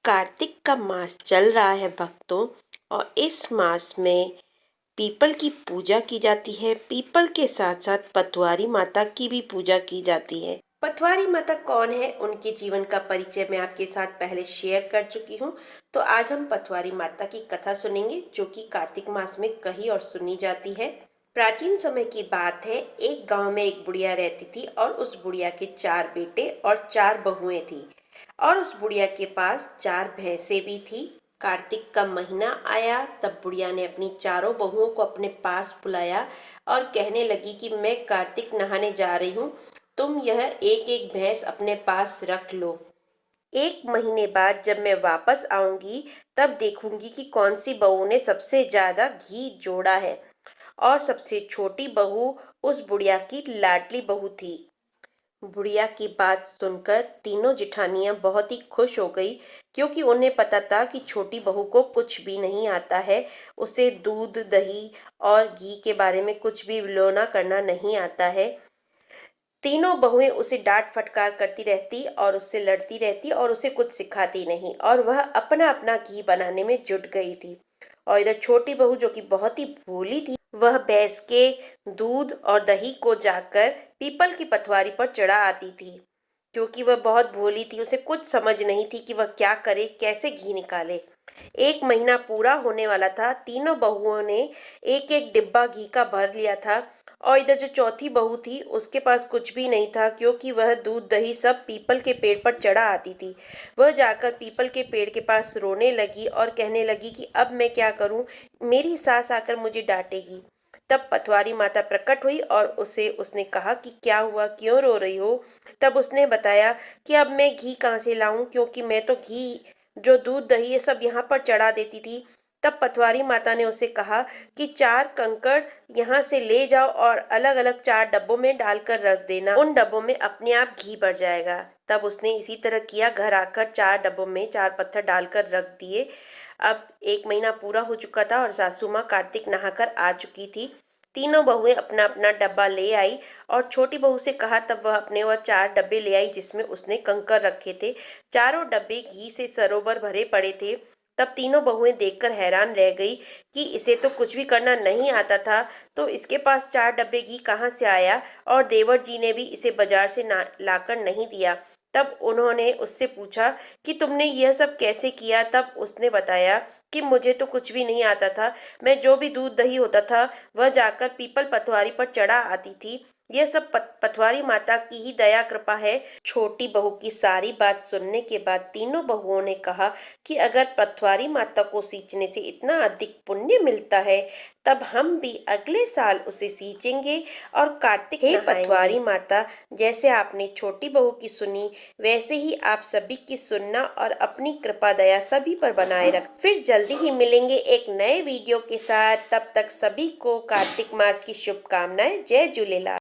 कार्तिक का मास चल रहा है भक्तों। और इस मास में पीपल की पूजा की जाती है। पीपल के साथ साथ पथवारी माता की भी पूजा की जाती है। पथवारी माता कौन है, उनके जीवन का परिचय मैं आपके साथ पहले शेयर कर चुकी हूँ। तो आज हम पथवारी माता की कथा सुनेंगे, जो कि कार्तिक मास में कही और सुनी जाती है। प्राचीन समय की बात है, एक गांव में एक बुढ़िया रहती थी और उस बुढ़िया के 4 बेटे और 4 बहुएं थी। और उस बुढ़िया के पास 4 भैंसे भी थी। कार्तिक का महीना आया तब बुढ़िया ने अपनी चारों बहुओं को अपने पास बुलाया और कहने लगी कि मैं कार्तिक नहाने जा रही हूँ, तुम यह एक एक भैंस अपने पास रख लो। 1 महीने बाद जब मैं वापस आऊंगी तब देखूंगी कि कौन सी बहू ने सबसे ज्यादा घी जोड़ा है। और सबसे छोटी बहू उस बुढ़िया की लाडली बहू थी। बुढ़िया की बात सुनकर तीनों जिठानियां बहुत ही खुश हो गई, क्योंकि उन्हें पता था कि छोटी बहू को कुछ भी नहीं आता है। उसे दूध, दही और घी के बारे में कुछ भी विलोना करना नहीं आता है। तीनों बहुएं उसे डांट फटकार करती रहती और उससे लड़ती रहती और उसे कुछ सिखाती नहीं, और वह अपना अपना घी बनाने में जुट गई थी। और इधर छोटी बहू, जो कि बहुत ही भोली थी, वह भैंस के दूध और दही को जाकर पीपल की पथवारी पर चढ़ा आती थी। क्योंकि वह बहुत भोली थी, उसे कुछ समझ नहीं थी कि वह क्या करे, कैसे घी निकाले। 1 महीना पूरा होने वाला था। तीनों बहुओं ने एक एक डिब्बा घी का भर लिया था। और इधर जो चौथी बहू थी, उसके पास कुछ भी नहीं था, क्योंकि वह दूध दही सब पीपल के पेड़ पर चढ़ा आती थी। वह जाकर पीपल के पेड़ के पास रोने लगी और कहने लगी कि अब मैं क्या करूं, मेरी सास आकर मुझे डांटेगी। तब पथवारी माता प्रकट हुई और उसने कहा कि क्या हुआ, क्यों रो रही हो। तब उसने बताया कि अब मैं घी कहाँ से लाऊं, क्योंकि मैं तो घी, जो दूध दही ये सब यहाँ पर चढ़ा देती थी। तब पटवारी माता ने उसे कहा कि 4 कंकड़ यहाँ से ले जाओ और अलग अलग 4 डब्बों में डालकर रख देना, उन डब्बों में अपने आप घी भर जाएगा। तब उसने इसी तरह किया, घर आकर 4 डब्बों में 4 पत्थर डालकर रख दिए। अब 1 महीना पूरा हो चुका था और सासू माँ कार्तिक नहाकर आ चुकी थी। तीनों बहुएं अपना अपना डब्बा ले आई और छोटी बहू से कहा, तब वह अपने वह 4 डब्बे ले आई जिसमें उसने कंकर रखे थे। चारों डब्बे घी से सरोवर भरे पड़े थे। तब तीनों बहुएं देखकर हैरान रह गई कि इसे तो कुछ भी करना नहीं आता था, तो इसके पास 4 डब्बे घी कहाँ से आया। और देवर जी ने भी इसे बाजार से लाकर नहीं दिया। तब उन्होंने उससे पूछा कि तुमने यह सब कैसे किया। तब उसने बताया कि मुझे तो कुछ भी नहीं आता था, मैं जो भी दूध दही होता था वह जाकर पीपल पथवारी पर चढ़ा आती थी। यह सब पथवारी माता की ही दया कृपा है। छोटी बहू की सारी बात सुनने के बाद तीनों बहुओं ने कहा कि अगर पथवारी माता को सींचने से इतना अधिक पुण्य मिलता है, तब हम भी अगले साल उसे सींचेंगे और कार्तिक नहाएंगे। पथवारी माता, जैसे आपने छोटी बहू की सुनी, वैसे ही आप सभी की सुनना और अपनी कृपा दया सभी पर बनाए रख। फिर जल्दी ही मिलेंगे एक नए वीडियो के साथ। तब तक सभी को कार्तिक मास की शुभकामनाएं। जय झूलेलाल।